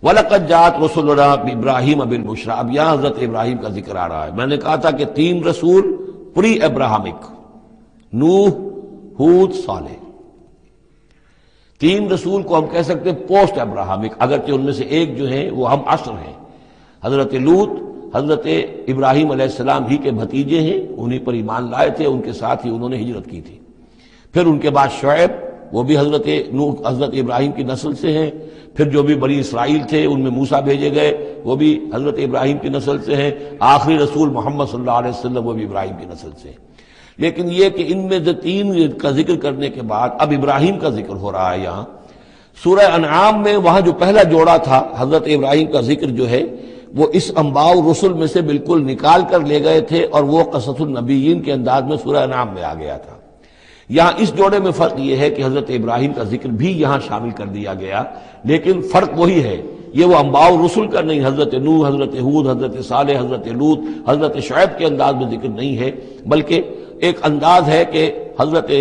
وَلَقَدْ جَاءَتْ رُسُلُنَا بِإِبْرَاهِيمَ بِالْبُشْرَىٰ۔ اب یہاں حضرت ابراہیم کا ذکر آ رہا ہے۔ میں نے کہا تھا کہ 3 رسول پری ابراہمک، نوح، ہود، صالح۔ 3 رسول کو ہم کہہ سکتے ہیں پوسٹ ابراہمک، اگرچہ ان میں سے ایک جو ہیں وہ ہم عصر ہیں۔ حضرت لوط حضرت ابراہیم علیہ السلام ہی کے بھتیجے ہیں، انہی پر ایمان لائے تھے، ان کے ساتھ ہی انہوں نے ہجرت کی تھی۔ پھر ان کے بعد شعیب، وہ بھی حضرت نوح حضرت ابراہیم کی نسل سے ہیں۔ پھر جو بھی بنی اسرائیل تھے ان میں موسیٰ بھیجے گئے، وہ بھی حضرت ابراہیم کی نسل سے ہیں۔ آخری رسول محمد صلی اللہ علیہ وسلم وہ بھی ابراہیم کی نسل سے ہیں۔ لیکن یہ کہ ان میں سے 3 کا ذکر کرنے کے بعد اب ابراہیم کا ذکر ہو رہا ہے یہاں۔ سورہ انعام میں وہاں جو پہلا جوڑا تھا حضرت ابراہیم کا ذکر جو ہے وہ اس انباء الرسل میں سے بالکل نکال کر لے گئے تھے، اور وہ قصص النبیین کے انداز میں سورہ انعام میں آ گیا تھا۔ یہاں اس جوڑے میں فرق یہ ہے کہ حضرت ابراہیم کا ذکر بھی یہاں شامل کر دیا گیا، لیکن فرق وہی ہے، یہ وہ انباء الرسل کا نہیں، حضرت نوح، حضرت ہود، حضرت صالح، حضرت لوط، حضرت شعیب کے انداز میں ذکر نہیں ہے، بلکہ ایک انداز ہے کہ حضرت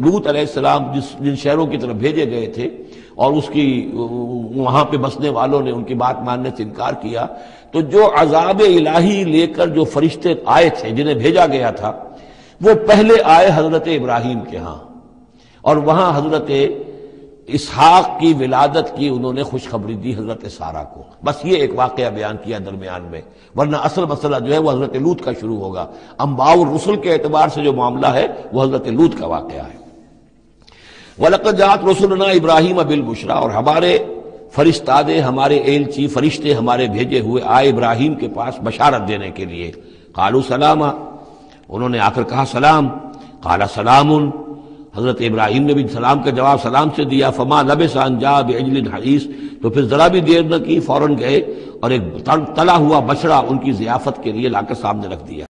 لوط علیہ السلام جن شہروں کی طرف بھیجے گئے تھے اور اس کی وہاں پہ بسنے والوں نے ان کی بات ماننے سے انکار کیا، تو جو عذاب الہی لے کر جو فرشتے آئے تھے جنہیں بھیجا گیا تھا، وہ پہلے آئے حضرت ابراہیم کے ہاں، اور وہاں حضرت اسحاق کی ولادت کی انہوں نے خوشخبری دی حضرت سارہ کو۔ بس یہ ایک واقعہ بیان کیا درمیان میں، ورنہ اصل مسئلہ جو ہے وہ حضرت لوط کا شروع ہوگا۔ انباء الرسل کے اعتبار سے جو معاملہ ہے وہ حضرت لوط کا واقعہ ہے۔ وَلَقَدْ جَاءَتْ رُسُلُنَا إِبْرَاهِيمَ بِالْبُشْرَىٰ، اور ہمارے فرشتادے، ہمارے ایلچی، فرشتے ہمارے بھیجے ہوئے آئے ابراہیم کے پاس بشارت دینے کے لیے۔ قالوا سلاما، انہوں نے آ کر کہا سلام۔ قال سلام، حضرت ابراہیم نے بھی سلام کا جواب سلام سے دیا۔ فما لبث ان جاء بعجل حنیذ، تو پھر ذرا بھی دیر نہ کی، فوراً گئے اور ایک تلا ہوا بچڑا ان کی ضیافت کے لیے لا کر سامنے رکھ دیا۔